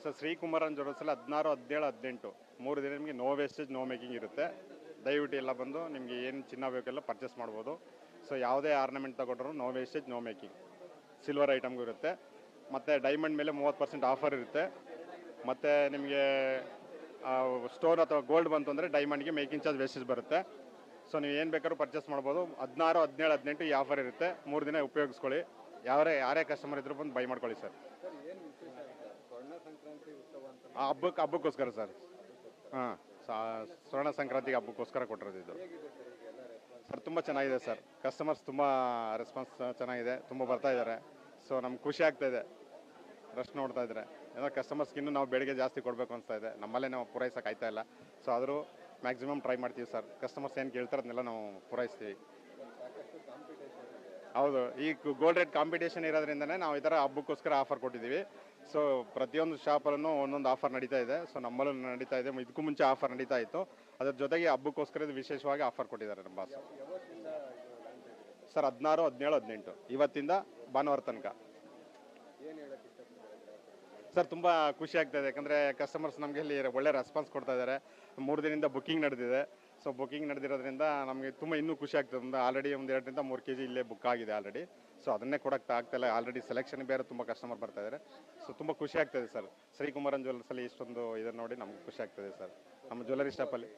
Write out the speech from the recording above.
Sir ಶ್ರೀಕುಮಾರನ್ ಜ್ಯುವೆಲರ್ಸಲ್ಲಿ 16, 17, 18 3 ದಿನ ನಿಮಗೆ no wastage no making ಇರುತ್ತೆ. ದಯವಿಟ್ಟು ಎಲ್ಲ ಬಂದು ನಿಮಗೆ ಏನು ಚಿನ್ನ ಬೇಕೆಲ್ಲ ಪರ್ಚೇಸ್ ಮಾಡ್ಬೋದು. ಸೊ ಯಾವುದೇ ಆರ್ನಮೆಂಟ್ ತಗೊಂಡ್ರು no wastage no making. Silver ಐಟಮ್ಗೂ ಇರುತ್ತೆ. ಮತ್ತು ಡೈಮಂಡ್ ಮೇಲೆ 30% ಆಫರ್ ಇರುತ್ತೆ. ಮತ್ತು ನಿಮಗೆ ಸ್ಟೋನ್ ಅಥವಾ ಗೋಲ್ಡ್ ಬಂತು ಅಂದರೆ ಡೈಮಂಡ್ಗೆ ಮೇಕಿಂಗ್ ಚಾರ್ಜ್ ವೇಸ್ಟೇಜ್ ಬರುತ್ತೆ. ಸೊ ನೀವು ಏನು ಬೇಕಾದ್ರೂ ಪರ್ಚೇಸ್ ಮಾಡ್ಬೋದು. 16, 17, 18 ಈ ಆಫರ್ ಇರುತ್ತೆ. 3 ದಿನ ಉಪಯೋಗಿಸ್ಕೊಳ್ಳಿ. ಯಾರೇ ಕಸ್ಟಮರ್ ಇದ್ರೂ ಬಂದು ಬೈ ಮಾಡ್ಕೊಳ್ಳಿ ಸರ್. ಹಬ್ಬಕ್ಕೋಸ್ಕರ ಸರ್. ಹಾಂ, ಸ್ವರ್ಣ ಸಂಕ್ರಾಂತಿಗೆ ಹಬ್ಬಕ್ಕೋಸ್ಕರ ಕೊಟ್ಟಿರೋದು ಇದು ಸರ್. ತುಂಬ ಚೆನ್ನಾಗಿದೆ ಸರ್. ಕಸ್ಟಮರ್ಸ್ ತುಂಬ ರೆಸ್ಪಾನ್ಸ್ ಚೆನ್ನಾಗಿದೆ, ತುಂಬ ಬರ್ತಾ ಇದ್ದಾರೆ. ಸೊ ನಮ್ಗೆ ಖುಷಿ ಆಗ್ತಾಯಿದೆ ರಶ್ ನೋಡ್ತಾ ಇದ್ದಾರೆ. ಏನೋ ಕಸ್ಟಮರ್ಸ್ಗೆ ಇನ್ನೂ ನಾವು ಬೇಡಿಕೆ ಜಾಸ್ತಿ ಕೊಡಬೇಕು ಅನಿಸ್ತಾ ಇದೆ. ನಮ್ಮಲ್ಲೇ ನಾವು ಪೂರೈಸೋಕೆ ಆಯ್ತಾ ಇಲ್ಲ. ಸೊ ಆದರೂ ಮ್ಯಾಕ್ಸಿಮಮ್ ಟ್ರೈ ಮಾಡ್ತೀವಿ ಸರ್. ಕಸ್ಟಮರ್ಸ್ ಏನು ಕೇಳ್ತಾರೆ ಅದನ್ನೆಲ್ಲ ನಾವು ಪೂರೈಸ್ತೀವಿ. ಹೌದು, ಈ ಗೋಲ್ಡ್ ರೇಟ್ ಕಾಂಪಿಟೇಷನ್ ಇರೋದ್ರಿಂದನೇ ನಾವು ಈ ಥರ ಹಬ್ಬಕ್ಕೋಸ್ಕರ ಆಫರ್ ಕೊಟ್ಟಿದ್ದೀವಿ. ಸೊ ಪ್ರತಿಯೊಂದು ಶಾಪಲ್ಲೂ ಒಂದೊಂದು ಆಫರ್ ನಡೀತಾ ಇದೆ. ಸೊ ನಮ್ಮಲ್ಲೂ ನಡೀತಾ ಇದೆ. ಇದಕ್ಕೂ ಮುಂಚೆ ಆಫರ್ ನಡೀತಾ ಇತ್ತು. ಅದ್ರ ಜೊತೆಗೆ ಹಬ್ಬಕ್ಕೋಸ್ಕರ ಇದು ವಿಶೇಷವಾಗಿ ಆಫರ್ ಕೊಟ್ಟಿದ್ದಾರೆ ನಮ್ಮ ಬಾಸ್ ಸರ್. 16, 17, 18 ಇವತ್ತಿಂದ ಭಾನುವಾರ ತನಕ ಸರ್. ತುಂಬ ಖುಷಿ ಆಗ್ತಾಯಿದೆ, ಯಾಕಂದರೆ ಕಸ್ಟಮರ್ಸ್ ನಮಗೆ ಇಲ್ಲಿ ಒಳ್ಳೆ ರೆಸ್ಪಾನ್ಸ್ ಕೊಡ್ತಾ ಇದ್ದಾರೆ. 3 ದಿನದಿಂದ ಬುಕ್ಕಿಂಗ್ ನಡೆದಿದೆ. ಸೊ ಬುಕ್ಕಿಂಗ್ ನಡೆದಿರೋದ್ರಿಂದ ನಮಗೆ ತುಂಬ ಇನ್ನೂ ಖುಷಿ ಆಗ್ತದೆ. ಆಲ್ರೆಡಿ 2ರಿಂದ 3 kg ಇಲ್ಲೇ ಬುಕ್ ಆಗಿದೆ ಆಲ್ರೆಡಿ. ಸೊ ಅದನ್ನೇ ಕೊಡೋಕ್ಕೆ ಆಗ್ತಾಯಿಲ್ಲ. ಆಲ್ರೆಡಿ ಸೆಲೆಕ್ಷನ್ ಬೇರೆ ತುಂಬ ಕಸ್ಟಮರ್ ಬರ್ತಾ ಇದ್ದಾರೆ. ಸೊ ತುಂಬ ಖುಷಿ ಆಗ್ತಾಯಿದೆ ಸರ್. ಶ್ರೀಕುಮಾರನ್ ಜ್ಯುವೆಲರ್ಸಲ್ಲಿ ಇಷ್ಟೊಂದು ಇದನ್ನು ನೋಡಿ ನಮ್ಗೆ ಖುಷಿ ಆಗ್ತದೆ ಸರ್, ನಮ್ಮ ಜ್ಯುವೆಲರಿ ಶಾಪಲ್ಲಿ.